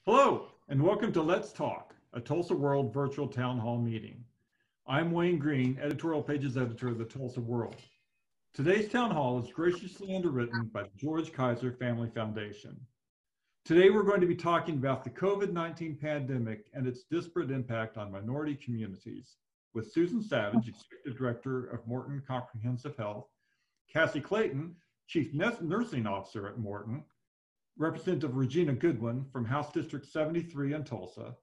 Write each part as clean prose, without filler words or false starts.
Hello, and welcome to Let's Talk, a Tulsa World virtual town hall meeting. I'm Wayne Green, editorial pages editor of the Tulsa World. Today's town hall is graciously underwritten by the George Kaiser Family Foundation. Today, we're going to be talking about the COVID-19 pandemic and its disparate impact on minority communities with Susan Savage, Executive Director of Morton Health, Cassie Clayton, Chief Nursing Officer at Morton, Representative Regina Goodwin from House District 73 in Tulsa,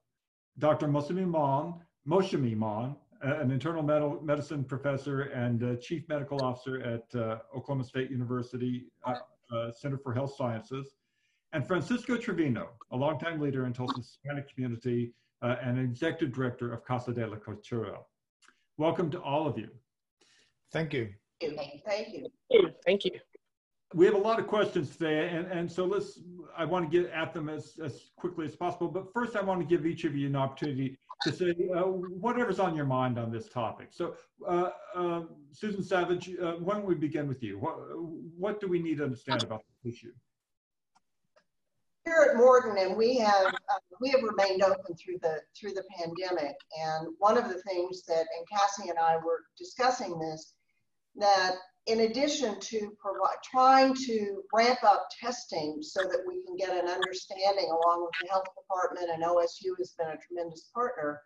Dr. Moshe Iman, an internal medicine professor and Chief Medical Officer at Oklahoma State University Center for Health Sciences, and Francisco Trevino, a longtime leader in Tulsa's Hispanic community and Executive Director of Casa de la Cultura. Welcome to all of you. Thank you. Thank you. Thank you. We have a lot of questions today, and so I want to get at them as quickly as possible. But first, I want to give each of you an opportunity to say whatever's on your mind on this topic. So, Susan Savage, why don't we begin with you? What do we need to understand about this issue? Here at Morton, and we have remained open through the pandemic. And one of the things that, and Cassie and I were discussing this, that in addition to trying to ramp up testing so that we can get an understanding along with the health department, and OSU has been a tremendous partner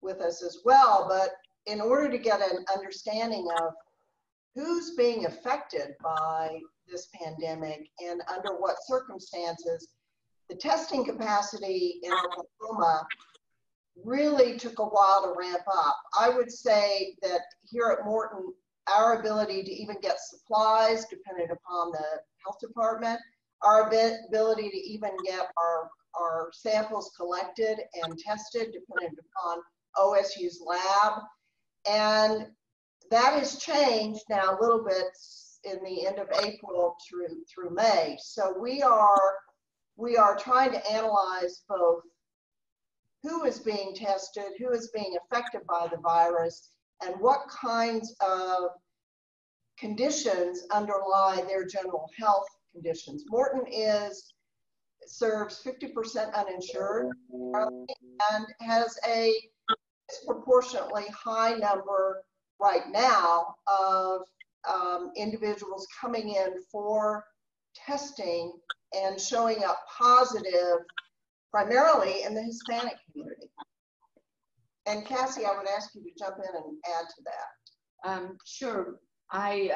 with us as well, but in order to get an understanding of who's being affected by this pandemic and under what circumstances, the testing capacity in Oklahoma really took a while to ramp up. I would say that here at Morton, our ability to even get supplies depended upon the health department, our ability to even get our samples collected and tested depended upon OSU's lab. And that has changed now a little bit in the end of April through May. So we are trying to analyze both who is being tested, who is being affected by the virus, and what kinds of conditions underlie their general health conditions. Morton serves 50% uninsured and has a disproportionately high number right now of individuals coming in for testing and showing up positive, primarily in the Hispanic community. And Cassie, I would ask you to jump in and add to that. Sure. I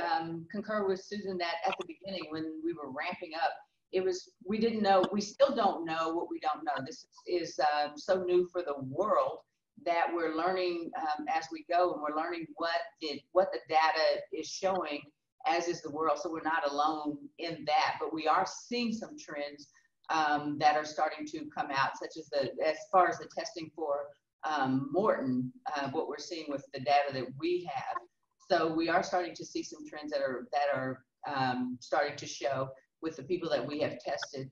concur with Susan that at the beginning when we were ramping up, we didn't know, we still don't know what we don't know. This is so new for the world that we're learning as we go, and we're learning what the data is showing, as is the world. So we're not alone in that, but we are seeing some trends that are starting to come out, such as as far as the testing for Morton, what we're seeing with the data that we have. So we are starting to see some trends that are starting to show with the people that we have tested.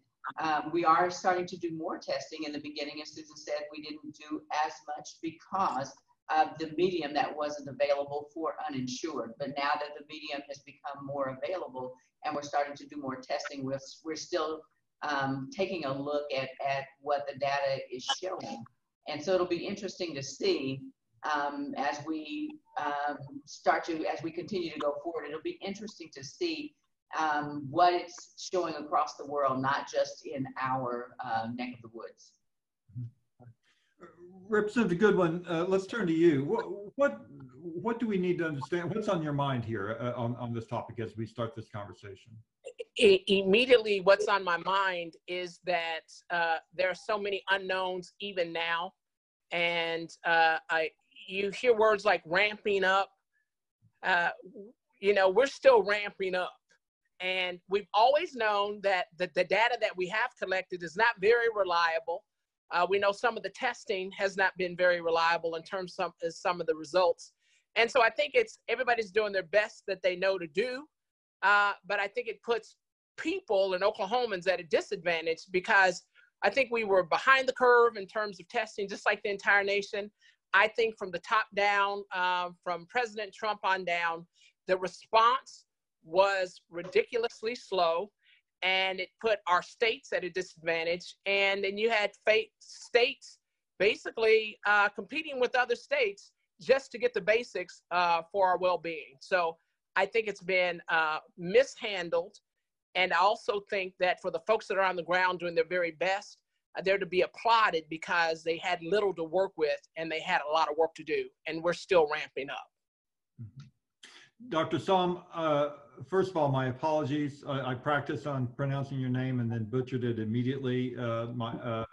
We are starting to do more testing. In the beginning, as Susan said, we didn't do as much because of the medium that wasn't available for uninsured. But now that the medium has become more available and we're starting to do more testing, we're still taking a look at what the data is showing. And so it'll be interesting to see as we continue to go forward. It'll be interesting to see what it's showing across the world, not just in our neck of the woods. Representative Goodwin, let's turn to you. What do we need to understand? What's on your mind here on this topic as we start this conversation? Immediately, what's on my mind is that there are so many unknowns even now. And you hear words like ramping up. We're still ramping up. And we've always known that the data that we have collected is not very reliable. We know some of the testing has not been very reliable in terms of some of the results. And so I think everybody's doing their best that they know to do. But I think it puts people and Oklahomans at a disadvantage because I think we were behind the curve in terms of testing, just like the entire nation. I think from the top down, from President Trump on down, the response was ridiculously slow. and it put our states at a disadvantage. And then you had states basically competing with other states just to get the basics for our well-being. So I think it's been mishandled. And I also think that for the folks that are on the ground doing their very best, they're to be applauded because they had little to work with and they had a lot of work to do, and we're still ramping up. Dr. Som, first of all, my apologies. I practiced on pronouncing your name and then butchered it immediately. I'm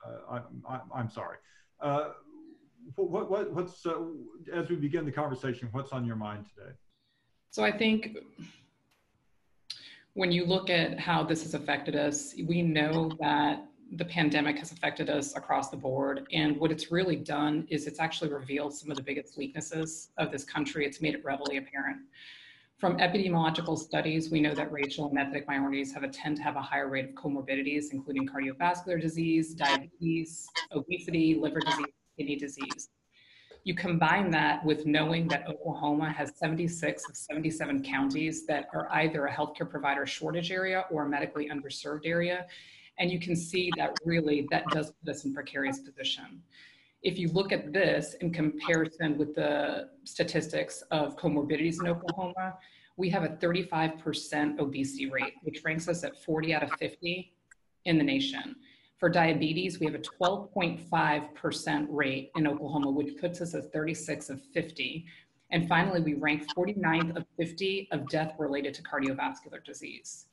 sorry. What's as we begin the conversation, what's on your mind today? So I think when you look at how this has affected us, we know that the pandemic has affected us across the board. And what it's really done is it's actually revealed some of the biggest weaknesses of this country. It's made it readily apparent. From epidemiological studies, we know that racial and ethnic minorities tend to have a higher rate of comorbidities, including cardiovascular disease, diabetes, obesity, liver disease, kidney disease. You combine that with knowing that Oklahoma has 76 of 77 counties that are either a healthcare provider shortage area or a medically underserved area. And you can see that really that does put us in precarious position. If you look at this in comparison with the statistics of comorbidities in Oklahoma, we have a 35% obesity rate, which ranks us at 40 out of 50 in the nation. For diabetes, we have a 12.5% rate in Oklahoma, which puts us at 36 of 50. And finally, we rank 49th of 50 of death related to cardiovascular disease.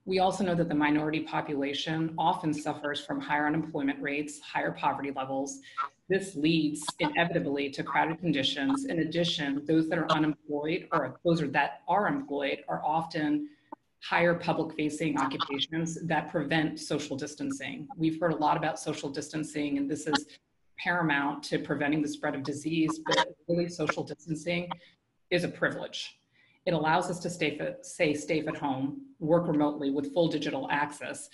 We also know that the minority population often suffers from higher unemployment rates, higher poverty levels. This leads inevitably to crowded conditions. In addition, those that are unemployed or those that are employed are often higher public-facing occupations that prevent social distancing. We've heard a lot about social distancing, and this is paramount to preventing the spread of disease, but really social distancing is a privilege. It allows us to stay safe at home, work remotely with full digital access.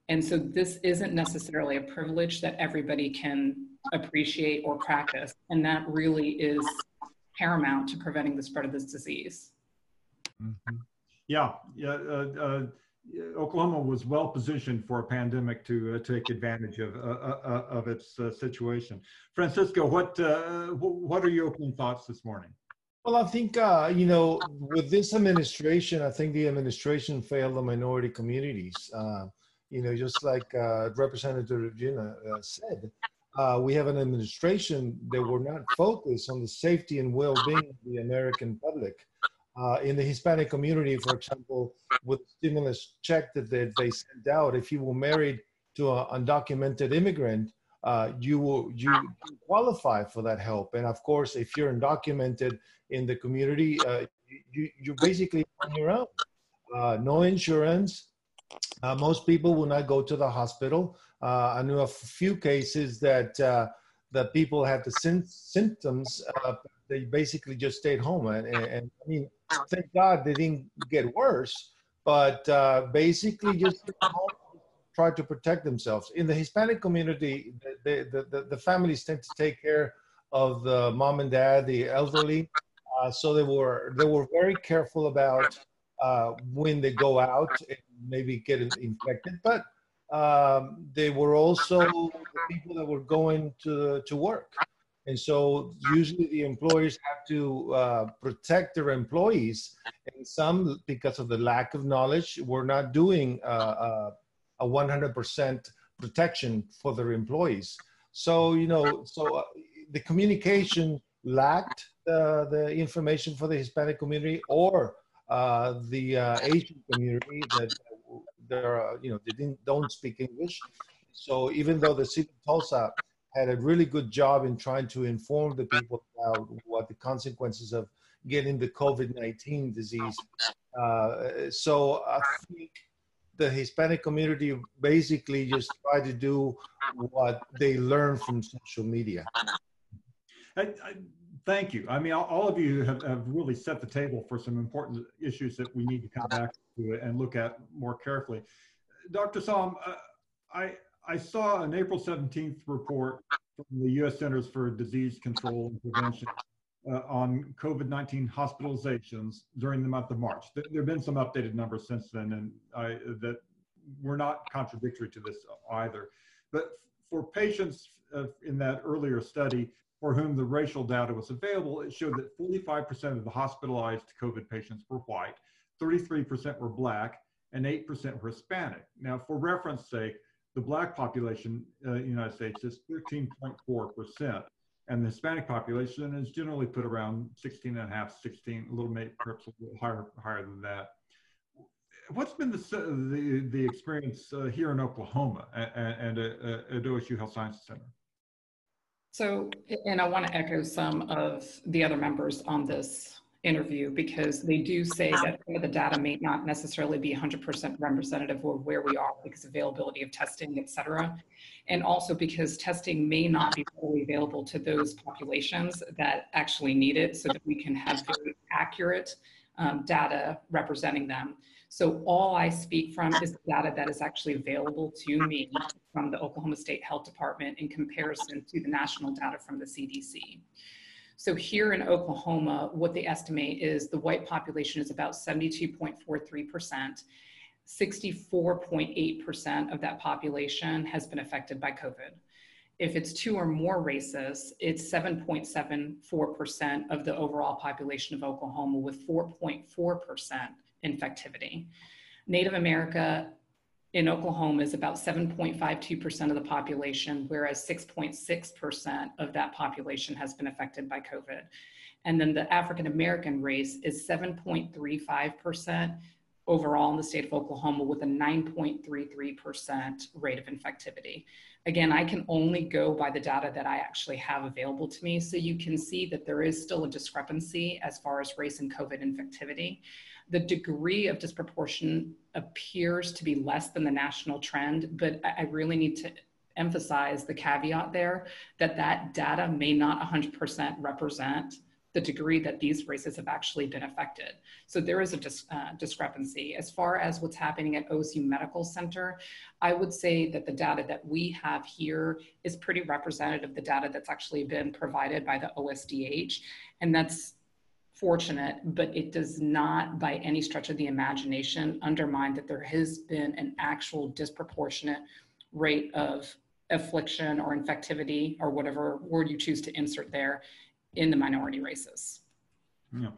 And so this isn't necessarily a privilege that everybody can appreciate or practice. And that really is paramount to preventing the spread of this disease. Mm-hmm. Yeah. Oklahoma was well positioned for a pandemic to take advantage of its situation. Francisco, what are your opening thoughts this morning? Well, I think, with this administration, I think the administration failed the minority communities. Just like Representative Regina said, we have an administration that were not focused on the safety and well-being of the American public. In the Hispanic community, for example, with the stimulus check that they sent out, if you were married to an undocumented immigrant, you qualify for that help. And of course, if you're undocumented in the community, you're basically on your own. No insurance. Most people will not go to the hospital. I knew a few cases that people had the symptoms. They basically just stayed home. And I mean, thank God they didn't get worse, but basically just stayed home, try to protect themselves. In the Hispanic community, the families tend to take care of the mom and dad, the elderly. So they were very careful about when they go out and maybe get infected, but they were also the people that were going to work. And so usually the employers have to protect their employees, and some, because of the lack of knowledge, were not doing a 100% protection for their employees. So, the communication lacked the information for the Hispanic community or the Asian community that they don't speak English. So even though the city of Tulsa had a really good job in trying to inform the people about what the consequences of getting the COVID-19 disease. So I think the Hispanic community basically just tried to do what they learned from social media. Thank you. I mean, all of you have really set the table for some important issues that we need to come back to and look at more carefully. Dr. Som, I saw an April 17th report from the U.S. Centers for Disease Control and Prevention on COVID-19 hospitalizations during the month of March. There have been some updated numbers since then, and that were not contradictory to this either. But for patients in that earlier study for whom the racial data was available, it showed that 45% of the hospitalized COVID patients were white, 33% were Black, and 8% were Hispanic. Now, for reference sake, the Black population in the United States is 13.4%, and the Hispanic population is generally put around 16.5, 16, a little maybe perhaps a little higher than that. What's been the experience here in Oklahoma and at OSU Health Sciences Center? So, and I want to echo some of the other members on this interview, because they do say that some of the data may not necessarily be 100% representative of where we are because of availability of testing, et cetera. And also because testing may not be fully available to those populations that actually need it, so that we can have very accurate data representing them. So all I speak from is the data that is actually available to me from the Oklahoma State Health Department in comparison to the national data from the CDC. So here in Oklahoma, what they estimate is the white population is about 72.43%. 64.8% of that population has been affected by COVID. If it's 2 or more races, it's 7.74% of the overall population of Oklahoma, with 4.4% infectivity. Native America in Oklahoma is about 7.52% of the population, whereas 6.6% of that population has been affected by COVID. And then the African American race is 7.35% overall in the state of Oklahoma, with a 9.33% rate of infectivity. Again, I can only go by the data that I actually have available to me. So you can see that there is still a discrepancy as far as race and COVID infectivity. The degree of disproportion appears to be less than the national trend, but I really need to emphasize the caveat there that that data may not 100% represent the degree that these races have actually been affected. So there is a discrepancy. As far as what's happening at OSU Medical Center, I would say that the data that we have here is pretty representative of the data that's actually been provided by the OSDH, and that's fortunate, but it does not by any stretch of the imagination undermine that there has been an actual disproportionate rate of affliction or infectivity, or whatever word you choose to insert there, in the minority races. Yeah.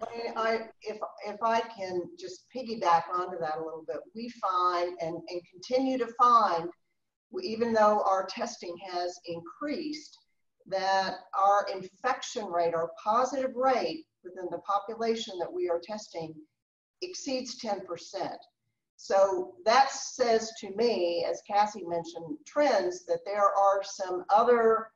If I can just piggyback onto that a little bit, we find and continue to find, even though our testing has increased, that our infection rate, our positive rate within the population that we are testing exceeds 10%. So that says to me, as Cassie mentioned, trends, that there are some other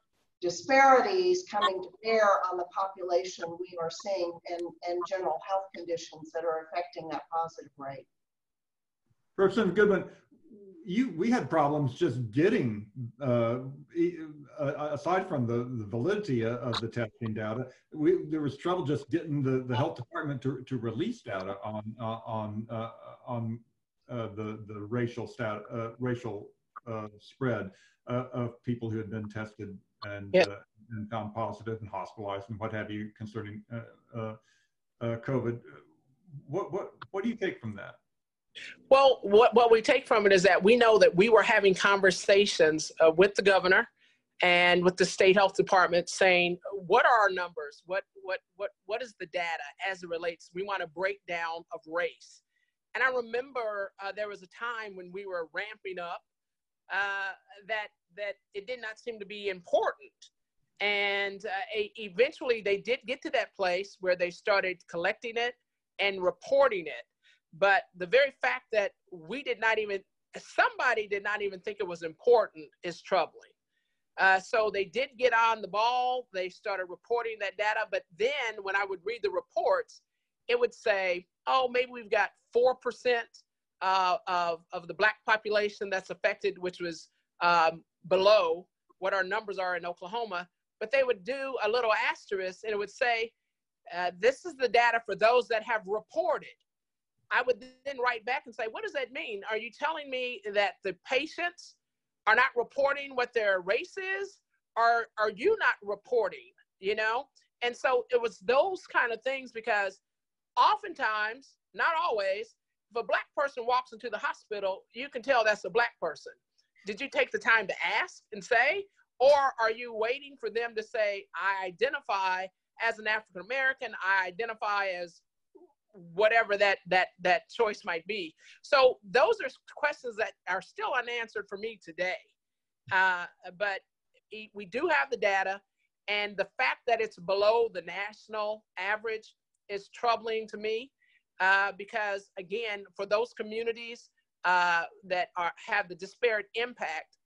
disparities coming to bear on the population we are seeing, and general health conditions that are affecting that positive rate. Representative Goodman, we had problems just getting, aside from the validity of the testing data, there was trouble just getting the health department to release data on the racial spread of people who had been tested and found positive and hospitalized and what have you concerning COVID. What do you take from that? Well, what we take from it is that we know that we were having conversations with the governor and with the state health department saying, what are our numbers? What is the data as it relates? We want a breakdown of race. And I remember there was a time when we were ramping up that it did not seem to be important. And eventually they did get to that place where they started collecting it and reporting it. But the very fact that somebody did not even think it was important is troubling. So they did get on the ball. They started reporting that data. But then when I would read the reports, it would say, oh, maybe we've got 4% of the Black population that's affected, which was below what our numbers are in Oklahoma. But they would do a little asterisk and it would say, this is the data for those that have reported. I would then write back and say, what does that mean? Are you telling me that the patients are not reporting what their race is? Or are you not reporting, you know? And so it was those kind of things, because oftentimes, not always, if a black person walks into the hospital, you can tell that's a black person. Did you take the time to ask and say, or are you waiting for them to say, I identify as an African American, I identify as whatever that choice might be? So those are questions that are still unanswered for me today. But we do have the data, and the fact that it's below the national average is troubling to me, because again, for those communities that have the disparate impact,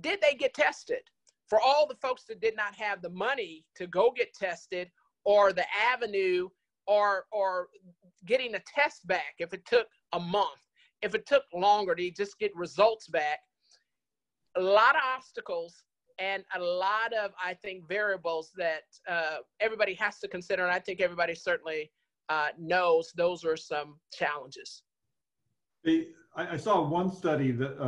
did they get tested? For all the folks that did not have the money to go get tested, or the avenue, or getting a test back, if it took a month, if it took longer to just get results back, a lot of obstacles and a lot of, I think, variables that everybody has to consider. And I think everybody certainly knows those are some challenges. I saw one study that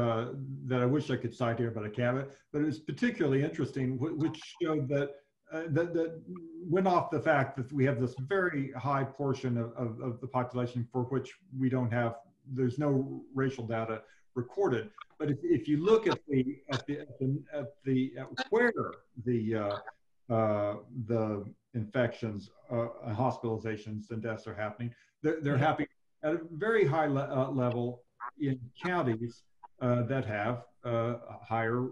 I wish I could cite here, but I can't. But it was particularly interesting, which showed that that went off the fact that we have this very high portion of the population for which we don't have, there's no racial data recorded. But if you look at where the infections, hospitalizations, and deaths are happening, they're happening at a very high level in counties that have higher,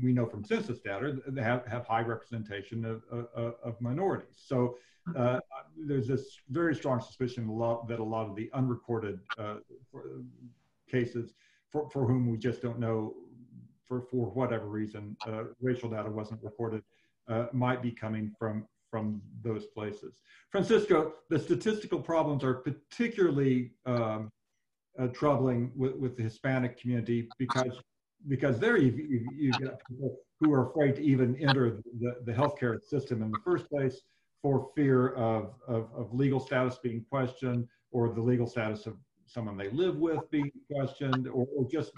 we know from census data, that have high representation of minorities. So there's this very strong suspicion that a lot of the unrecorded cases for whom we just don't know, for whatever reason, racial data wasn't recorded, might be coming from those places. Francisco, the statistical problems are particularly troubling with the Hispanic community, because there you've got people who are afraid to even enter the healthcare system in the first place for fear of legal status being questioned, or the legal status of someone they live with being questioned, or just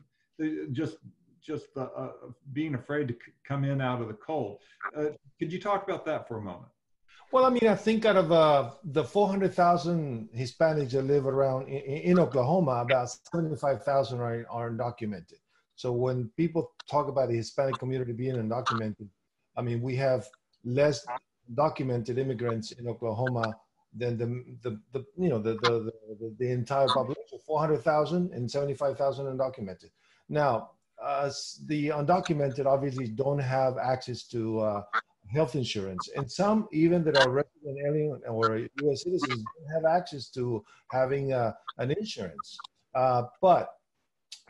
being afraid to come in out of the cold. Could you talk about that for a moment? Well, I mean, I think out of the 400,000 Hispanics that live around in Oklahoma, about 75,000 are undocumented. So when people talk about the Hispanic community being undocumented, I mean, we have less documented immigrants in Oklahoma than the entire population. 400,000 and 75,000 undocumented. Now, the undocumented obviously don't have access to health insurance, and some even that are resident alien or U.S. citizens don't have access to having an insurance. But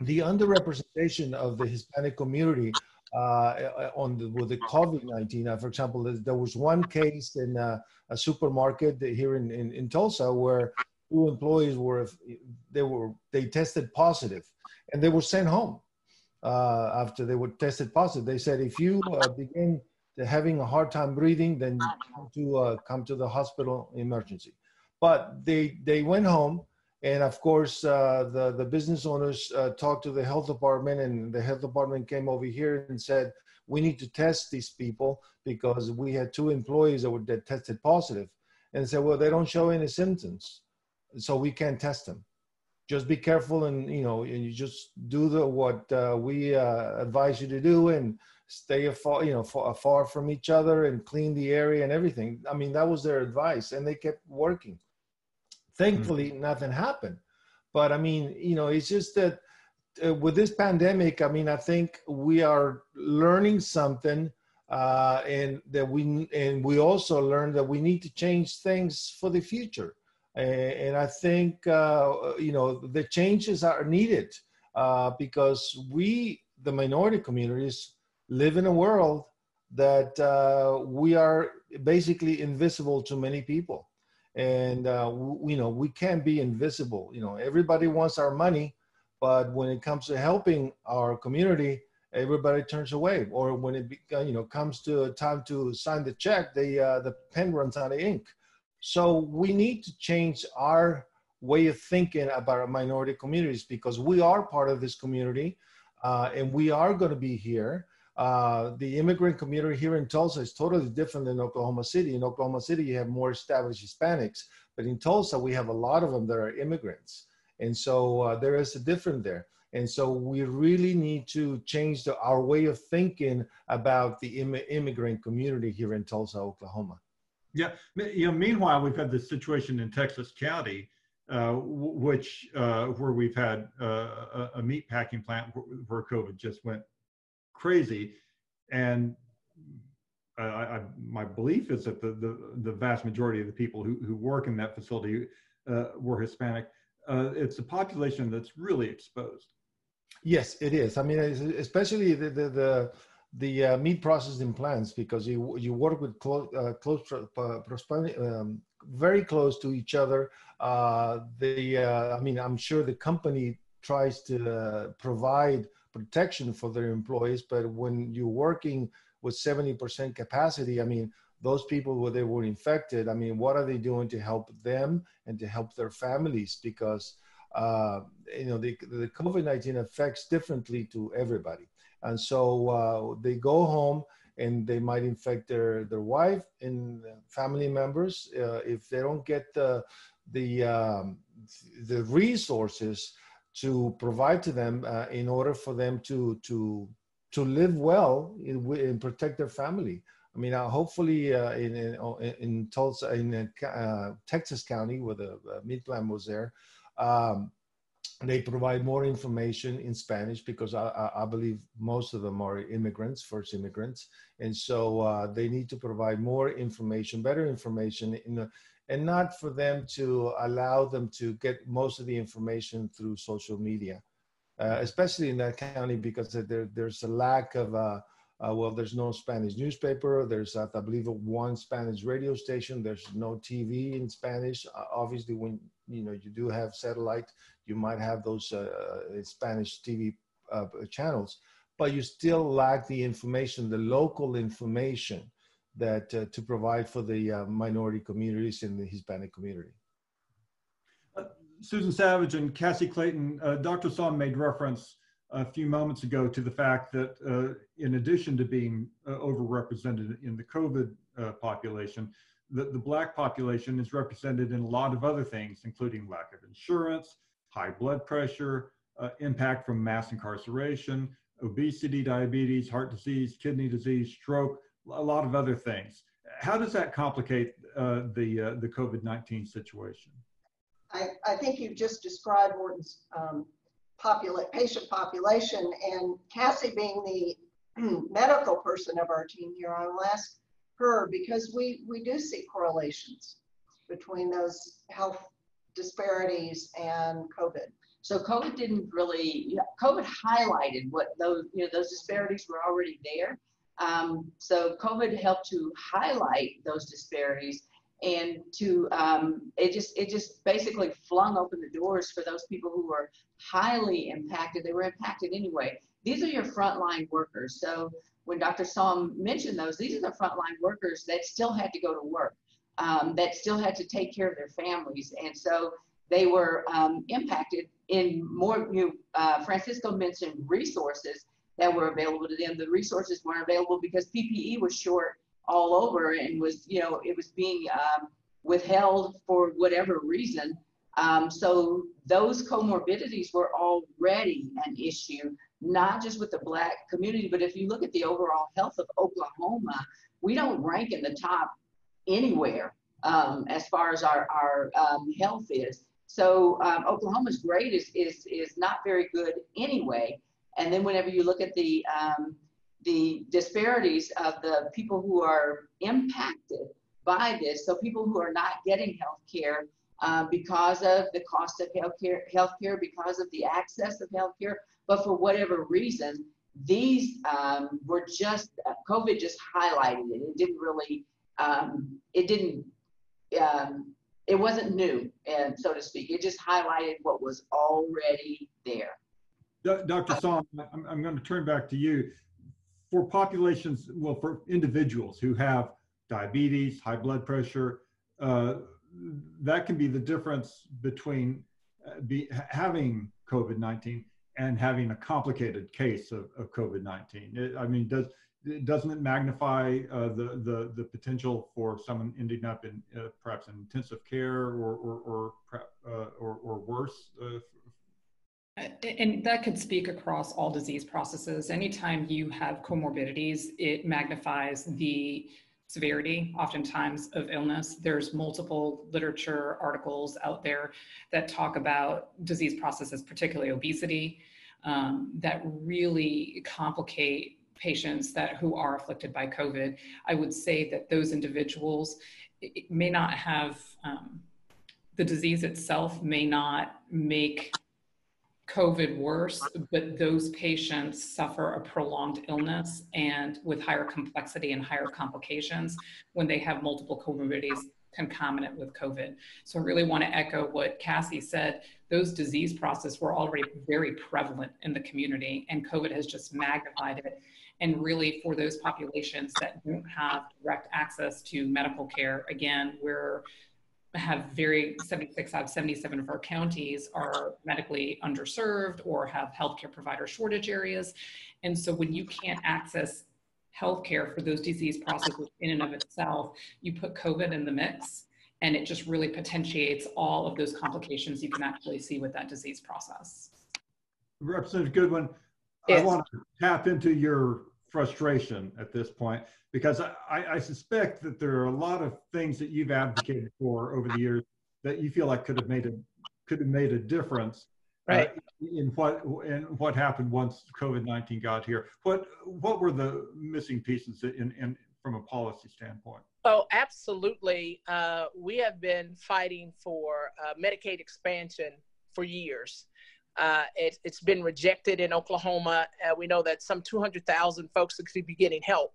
the underrepresentation of the Hispanic community with the COVID-19, for example, there was one case in a supermarket here in Tulsa where 2 employees they tested positive, and they were sent home after they were tested positive. They said, if you begin having a hard time breathing, then come to the hospital emergency. But they went home, and of course the business owners talked to the health department, and the health department came over here and said, we need to test these people because we had 2 employees that tested positive, and said, well, they don't show any symptoms, so we can't test them. Just be careful, and and you just do what we advise you to do, and stay afar from each other, and clean the area and everything. I mean, that was their advice, and they kept working. Thankfully, nothing happened. But I mean, it's just that with this pandemic, I mean, I think we are learning something, and we also learned that we need to change things for the future. And I think, the changes are needed because we, the minority communities, live in a world that we are basically invisible to many people. And, we can't be invisible. Everybody wants our money, but when it comes to helping our community, everybody turns away. Or when it comes to time to sign the check, the pen runs out of ink. So we need to change our way of thinking about our minority communities, because we are part of this community, and we are going to be here. The immigrant community here in Tulsa is totally different than Oklahoma City. In Oklahoma City, you have more established Hispanics, but in Tulsa, we have a lot of them that are immigrants. And so there is a difference there. And so we really need to change our way of thinking about the immigrant community here in Tulsa, Oklahoma. Yeah, meanwhile, we've had this situation in Texas County, where we've had a meat packing plant where COVID just went crazy. And my belief is that the vast majority of the people who work in that facility were Hispanic. It's a population that's really exposed. Yes, it is. I mean, especially the meat processing plants, because you work with very close to each other. I mean, I'm sure the company tries to provide protection for their employees, but when you're working with 70% capacity, I mean, those people they were infected, I mean, what are they doing to help them and to help their families? Because the COVID-19 affects differently to everybody. And so they go home and they might infect their wife and family members if they don't get the resources to provide to them in order for them to live well and protect their family. I mean, hopefully in Tulsa, in Texas County, where the meat plant was there, they provide more information in Spanish, because I believe most of them are immigrants, first immigrants. And so they need to provide more information, better information, and not for them to allow them to get most of the information through social media, especially in that county, because there's a lack of, there's no Spanish newspaper. There's, I believe, one Spanish radio station. There's no TV in Spanish. Obviously, when you do have satellite, you might have those Spanish TV channels, but you still lack the information, the local information that to provide for the minority communities in the Hispanic community. Susan Savage and Cassie Clayton, Dr. Son made reference a few moments ago to the fact that in addition to being overrepresented in the COVID population, the Black population is represented in a lot of other things, including lack of insurance, high blood pressure, impact from mass incarceration, obesity, diabetes, heart disease, kidney disease, stroke, a lot of other things. How does that complicate the COVID-19 situation? I think you just described Morton's patient population, and Cassie being the medical person of our team here, I will ask her, because we do see correlations between those health disparities and COVID. So COVID didn't really, COVID highlighted what those disparities were already there. So COVID helped to highlight those disparities, and to it just basically flung open the doors for those people who were highly impacted. They were impacted anyway. These are your frontline workers. So when Dr. Som mentioned those, these are the frontline workers that still had to go to work, that still had to take care of their families, and so they were impacted in more. Francisco mentioned resources that were available to them. The resources weren't available because PPE was short all over, and was, it was being withheld for whatever reason. So those comorbidities were already an issue, not just with the Black community, but if you look at the overall health of Oklahoma, we don't rank in the top anywhere as far as our health is. So Oklahoma's grade is not very good anyway. And then whenever you look at the disparities of the people who are impacted by this, so people who are not getting health care because of the cost of health care, because of the access of health care, but for whatever reason, these were just, COVID just highlighted it. It didn't really, it wasn't new, so to speak. It just highlighted what was already there. Dr. Son, I'm going to turn back to you. For populations, well, for individuals who have diabetes, high blood pressure, that can be the difference between having COVID-19 and having a complicated case of COVID-19. I mean, doesn't it magnify the potential for someone ending up in perhaps in intensive care or worse? And that could speak across all disease processes. Anytime you have comorbidities, it magnifies the severity, oftentimes, of illness. There's multiple literature articles out there that talk about disease processes, particularly obesity, that really complicate patients who are afflicted by COVID. I would say that those individuals may not have, the disease itself may not make COVID worse, but those patients suffer a prolonged illness and with higher complexity and higher complications when they have multiple comorbidities concomitant with COVID. So I really want to echo what Cassie said. Those disease processes were already very prevalent in the community, and COVID has just magnified it. And really, for those populations that don't have direct access to medical care, again, have 76 out of 77 of our counties are medically underserved or have healthcare provider shortage areas. And so when you can't access healthcare for those disease processes in and of itself, you put COVID in the mix, and it just really potentiates all of those complications you can actually see with that disease process. Representative Goodwin, yes. I want to tap into your frustration at this point, because I suspect that there are a lot of things that you've advocated for over the years that you feel like could have made a difference, right, in what happened once COVID-19 got here. What were the missing pieces in from a policy standpoint? Oh, absolutely. We have been fighting for Medicaid expansion for years. It's been rejected in Oklahoma. We know that some 200,000 folks could be getting help.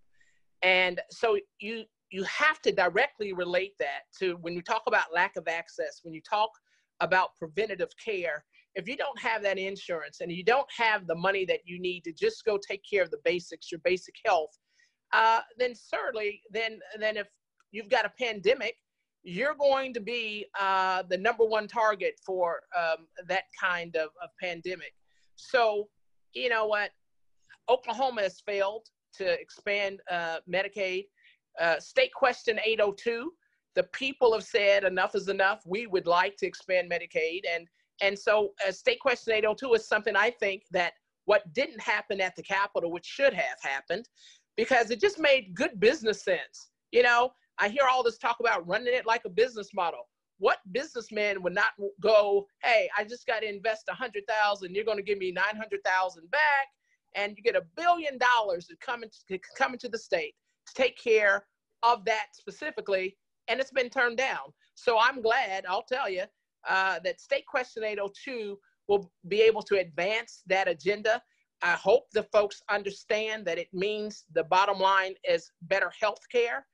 And so you have to directly relate that to when you talk about lack of access, when you talk about preventative care. If you don't have that insurance and you don't have the money that you need to just go take care of the basics, your basic health, then certainly, then if you've got a pandemic, you're going to be the #1 target for that kind of pandemic. So, you know what? Oklahoma has failed to expand Medicaid. State Question 802, the people have said enough is enough. We would like to expand Medicaid. And so State Question 802 is something I think that what didn't happen at the Capitol, which should have happened, because it just made good business sense. You know, I hear all this talk about running it like a business model. What businessman would not go, hey, I just got to invest $100,000, you're going to give me $900,000 back, and you get $1 billion to come into the state to take care of that specifically, and it's been turned down. So I'm glad, I'll tell you, that State Question 802 will be able to advance that agenda. I hope the folks understand that it means the bottom line is better health care.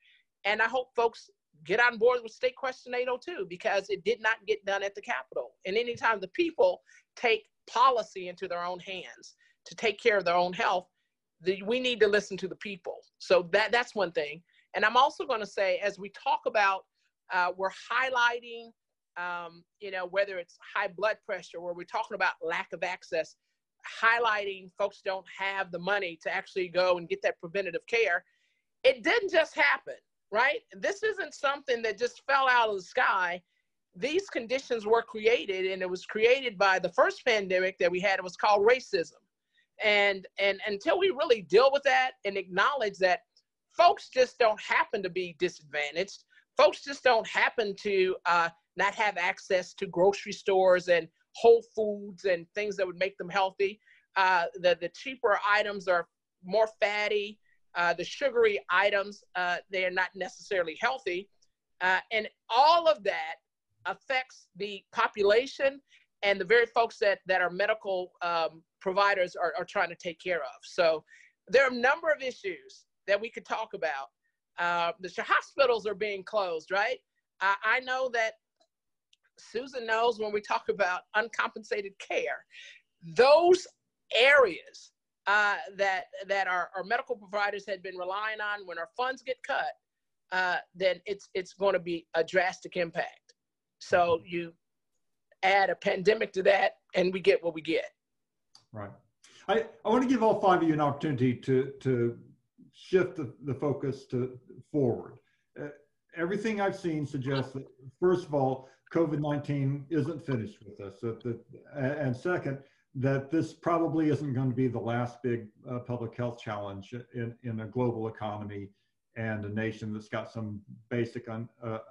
And I hope folks get on board with State Question 802, because it did not get done at the Capitol. And anytime the people take policy into their own hands to take care of their own health, we need to listen to the people. So that's one thing. And I'm also going to say, as we talk about, we're highlighting, you know, whether it's high blood pressure, where we're talking about lack of access, highlighting folks don't have the money to actually go and get that preventative care. It didn't just happen, right? This isn't something that just fell out of the sky. These conditions were created, and it was created by the first pandemic that we had. It was called racism. And until we really deal with that and acknowledge that folks just don't happen to be disadvantaged, folks just don't happen to not have access to grocery stores and whole foods and things that would make them healthy. The cheaper items are more fatty. The sugary items, they are not necessarily healthy. And all of that affects the population and the very folks that our medical providers are trying to take care of. So there are a number of issues that we could talk about. The hospitals are being closed, right? I know that Susan knows when we talk about uncompensated care, those areas that our medical providers had been relying on, when our funds get cut, then it's going to be a drastic impact. So you add a pandemic to that, and we get what we get. Right. I want to give all five of you an opportunity to shift the focus to forward. Everything I've seen suggests that, first of all, COVID-19 isn't finished with us. And second, that this probably isn't going to be the last big public health challenge in a global economy and a nation that's got some basic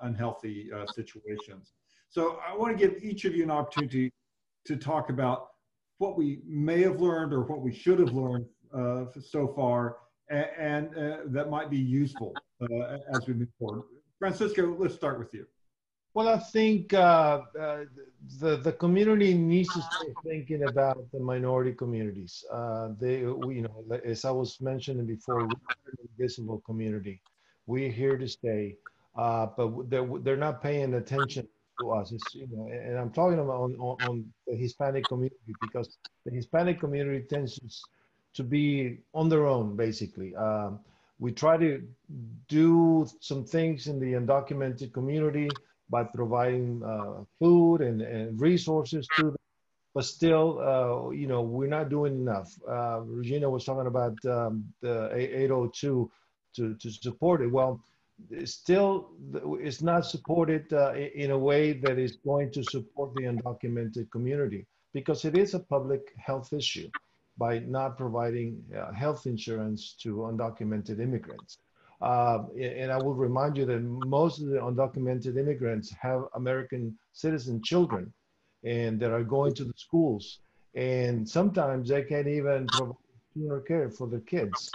unhealthy situations. So I want to give each of you an opportunity to talk about what we may have learned or what we should have learned so far, and that might be useful as we move forward. Francisco, let's start with you. Well, I think the community needs to start thinking about the minority communities. As I was mentioning before, we're an invisible community. We're here to stay, but they're not paying attention to us. And I'm talking about on the Hispanic community, because the Hispanic community tends to be on their own, basically. We try to do some things in the undocumented community by providing food and resources to them, but still, we're not doing enough. Regina was talking about the 802 to support it. Well, it's not supported in a way that is going to support the undocumented community, because it is a public health issue by not providing health insurance to undocumented immigrants. And I will remind you that most of the undocumented immigrants have American citizen children and that are going to the schools. And sometimes they can't even provide funeral care for their kids.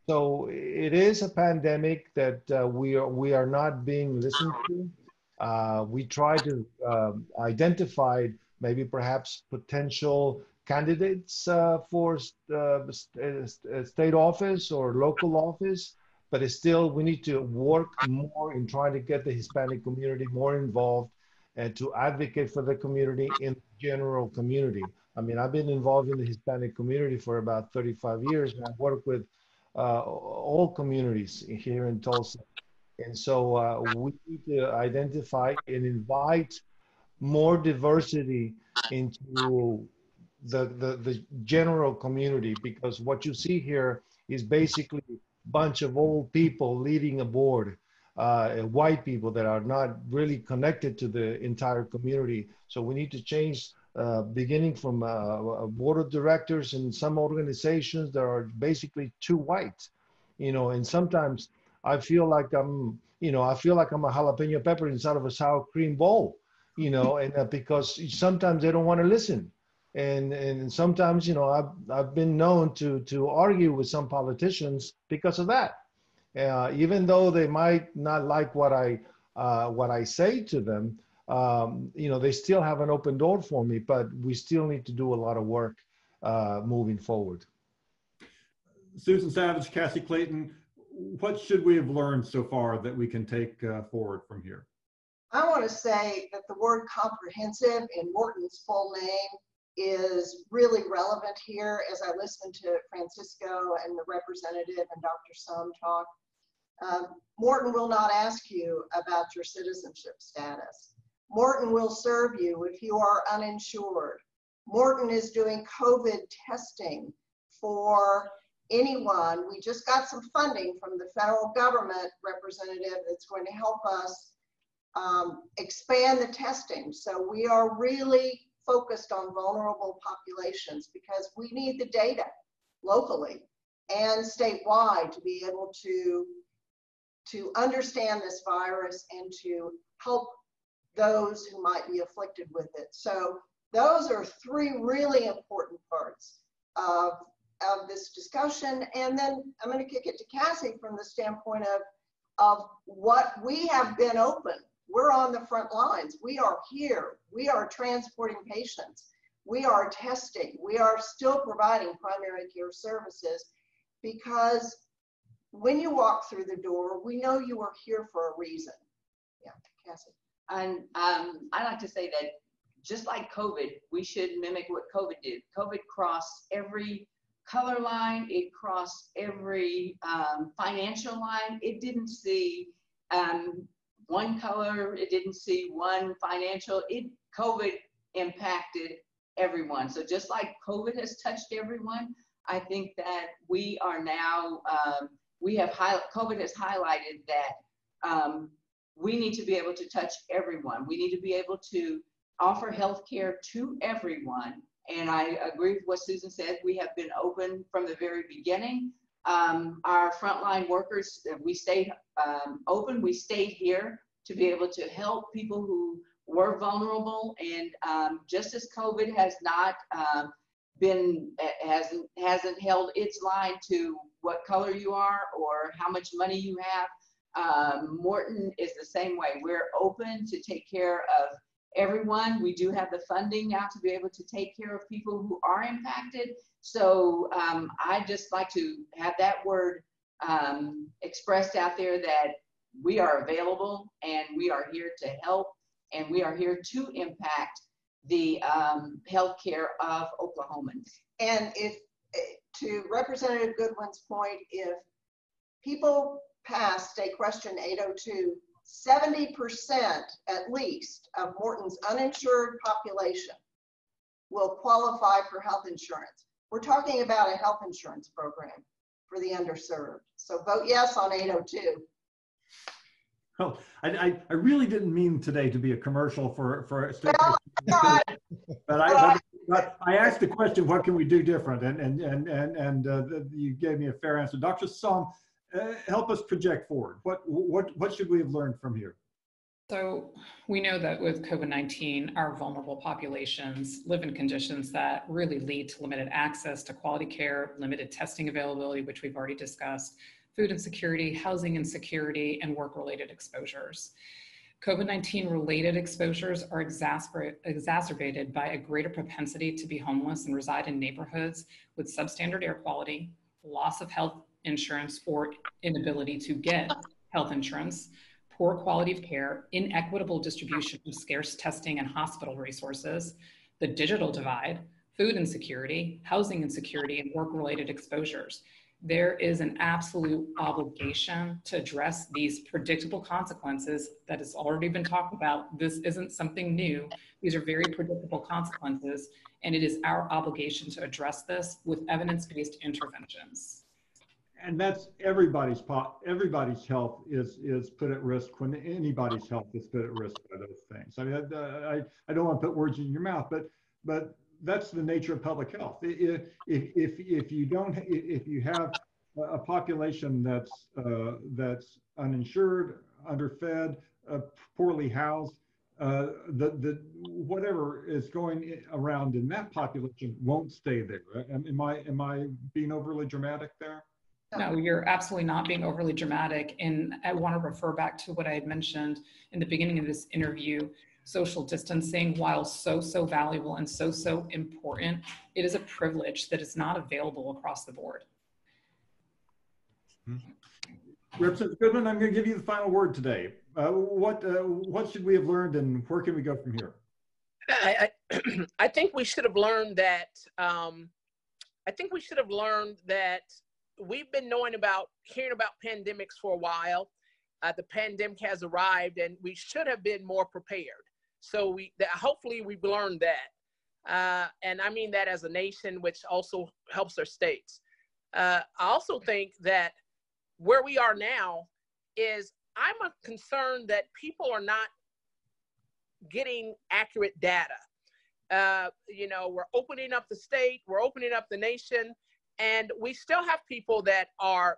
So it is a pandemic that we are not being listened to. We try to identify maybe perhaps potential candidates for state office or local office, but it's still, we need to work more in trying to get the Hispanic community more involved and to advocate for the community in the general community. I mean, I've been involved in the Hispanic community for about 35 years, and I work with all communities here in Tulsa. And so we need to identify and invite more diversity into the general community, because what you see here is basically a bunch of old people leading a board, white people that are not really connected to the entire community. So we need to change, beginning from a board of directors in some organizations that are basically too white, and sometimes I feel like I'm a jalapeno pepper inside of a sour cream bowl, and because sometimes they don't want to listen. And sometimes, I've been known to argue with some politicians because of that. Even though they might not like what I say to them, they still have an open door for me, but we still need to do a lot of work moving forward. Susan Savage, Cassie Clayton, what should we have learned so far that we can take forward from here? I want to say that the word comprehensive in Morton's full name is really relevant here as I listen to Francisco and the representative and Dr. Sum talk. Morton will not ask you about your citizenship status. Morton will serve you if you are uninsured. Morton is doing COVID testing for anyone. We just got some funding from the federal government representative that's going to help us expand the testing. So we are really focused on vulnerable populations because we need the data locally and statewide to be able to understand this virus and to help those who might be afflicted with it. So those are three really important parts of this discussion. And then I'm going to kick it to Cassie from the standpoint of what we have been open. We're on the front lines. We are here. We are transporting patients. We are testing. We are still providing primary care services because when you walk through the door, we know you are here for a reason. Yeah, Cassie. And I like to say that just like COVID, we should mimic what COVID did. COVID crossed every color line. It crossed every financial line. It didn't see one color. It didn't see one financial. COVID impacted everyone. So just like COVID has touched everyone, I think that we are now COVID has highlighted that we need to be able to touch everyone. We need to be able to offer health care to everyone. And I agree with what Susan said. We have been open from the very beginning. Our frontline workers, we stayed open. We stayed here to be able to help people who were vulnerable. And just as COVID has not hasn't held its line to what color you are or how much money you have, Morton is the same way. We're open to take care of everyone. We do have the funding now to be able to take care of people who are impacted. So I just like to have that word expressed out there that we are available and we are here to help and we are here to impact the healthcare of Oklahomans. And if, to Representative Goodwin's point, if people pass State Question 802, 70% at least of Morton's uninsured population will qualify for health insurance. We're talking about a health insurance program for the underserved. So vote yes on 802. Oh, I really didn't mean today to be a commercial for State Well, but I asked the question, what can we do different? And you gave me a fair answer. Dr. Song, help us project forward. What should we have learned from here? So we know that with COVID-19, our vulnerable populations live in conditions that really lead to limited access to quality care, limited testing availability, which we've already discussed, food insecurity, housing insecurity, and work-related exposures. COVID-19 related exposures are exacerbated by a greater propensity to be homeless and reside in neighborhoods with substandard air quality, loss of health insurance or inability to get health insurance, poor quality of care, inequitable distribution of scarce testing and hospital resources, the digital divide, food insecurity, housing insecurity, and work-related exposures. There is an absolute obligation to address these predictable consequences that has already been talked about. This isn't something new. These are very predictable consequences, and it is our obligation to address this with evidence-based interventions. And that's everybody's health is put at risk when anybody's health is put at risk by those things. I mean, I don't want to put words in your mouth, but that's the nature of public health. If you have a population that's uninsured, underfed, poorly housed, whatever is going around in that population won't stay there. Am I being overly dramatic there? No, you're absolutely not being overly dramatic. And I want to refer back to what I had mentioned in the beginning of this interview. Social distancing, while so valuable and so important, it is a privilege that is not available across the board. Representative Goodwin, I'm going to give you the final word today. What should we have learned, and where can we go from here? I think we should have learned that. We've been hearing about pandemics for a while. The pandemic has arrived, and we should have been more prepared. So hopefully we've learned that. And I mean that as a nation, which also helps our states. I also think that where we are now is I'm concerned that people are not getting accurate data. We're opening up the state, we're opening up the nation, and we still have people that are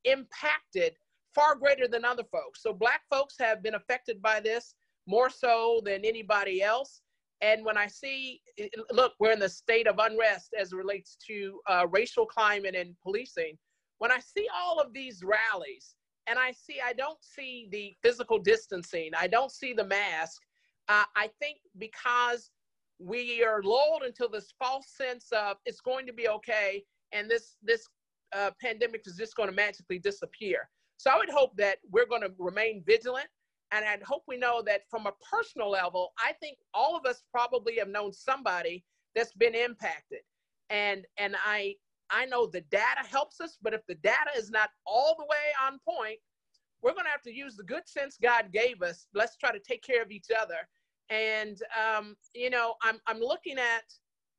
impacted far greater than other folks. So Black folks have been affected by this more so than anybody else. And when I see, look, we're in the state of unrest as it relates to racial climate and policing. When I see all of these rallies and I don't see the physical distancing, I don't see the mask, I think because we are lulled into this false sense of it's going to be okay and this pandemic is just going to magically disappear. So I would hope that we're going to remain vigilant, and I'd hope we know that from a personal level, I think all of us probably have known somebody that's been impacted. And I know the data helps us, but if the data is not all the way on point, we're going to have to use the good sense God gave us. Let's try to take care of each other. And, I'm looking at,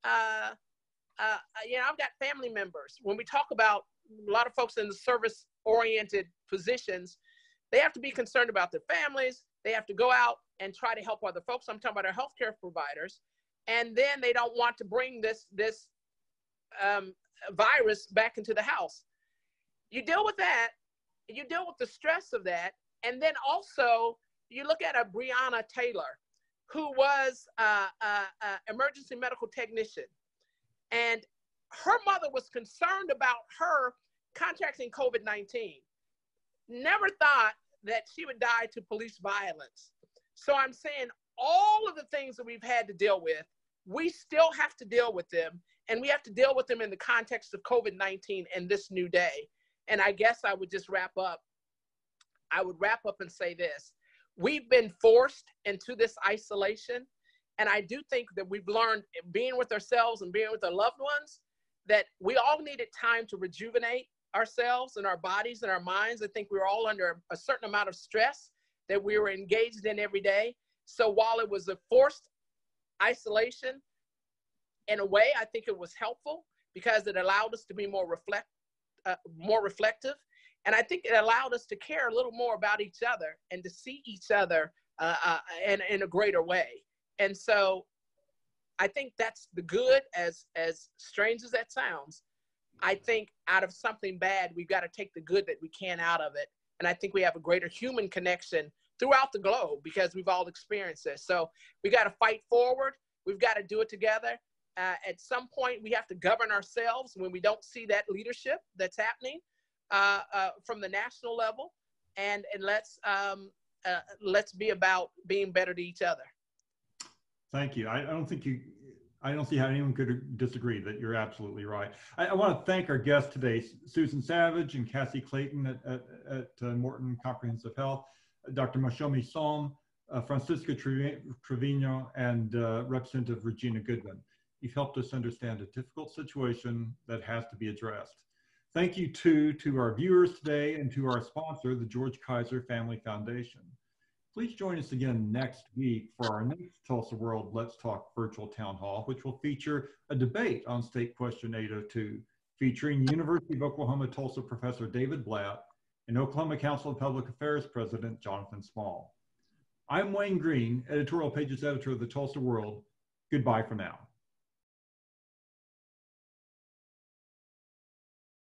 I've got family members. When we talk about a lot of folks in the service oriented positions, they have to be concerned about their families. They have to go out and try to help other folks. I'm talking about our healthcare providers. And then they don't want to bring this virus back into the house. You deal with that, you deal with the stress of that. And then also you look at a Breonna Taylor, who was an emergency medical technician. And her mother was concerned about her contracting COVID-19. Never thought that she would die to police violence. So I'm saying all of the things that we've had to deal with, we still have to deal with them. And we have to deal with them in the context of COVID-19 and this new day. And I guess I would just wrap up. I would wrap up and say this. We've been forced into this isolation. And I do think that we've learned, being with ourselves and being with our loved ones, that we all needed time to rejuvenate ourselves and our bodies and our minds. I think we were all under a certain amount of stress that we were engaged in every day. So while it was a forced isolation, in a way, I think it was helpful because it allowed us to be more reflective. And I think it allowed us to care a little more about each other and to see each other in a greater way. And so I think that's the good, as strange as that sounds. I think out of something bad, we've got to take the good that we can out of it. And I think we have a greater human connection throughout the globe because we've all experienced this. So we got to fight forward. We've got to do it together. At some point, we have to govern ourselves when we don't see that leadership that's happening from the national level. And let's be about being better to each other. Thank you. I don't see how anyone could disagree that you're absolutely right. I want to thank our guests today, Susan Savage and Cassie Clayton at Morton Comprehensive Health, Dr. Mashomi Som, Francisca Trevino, and Representative Regina Goodman. You've helped us understand a difficult situation that has to be addressed. Thank you to our viewers today and to our sponsor, the George Kaiser Family Foundation. Please join us again next week for our next Tulsa World Let's Talk virtual town hall, which will feature a debate on State Question 802, featuring University of Oklahoma Tulsa Professor David Blatt and Oklahoma Council of Public Affairs President Jonathan Small. I'm Wayne Green, editorial pages editor of the Tulsa World. Goodbye for now.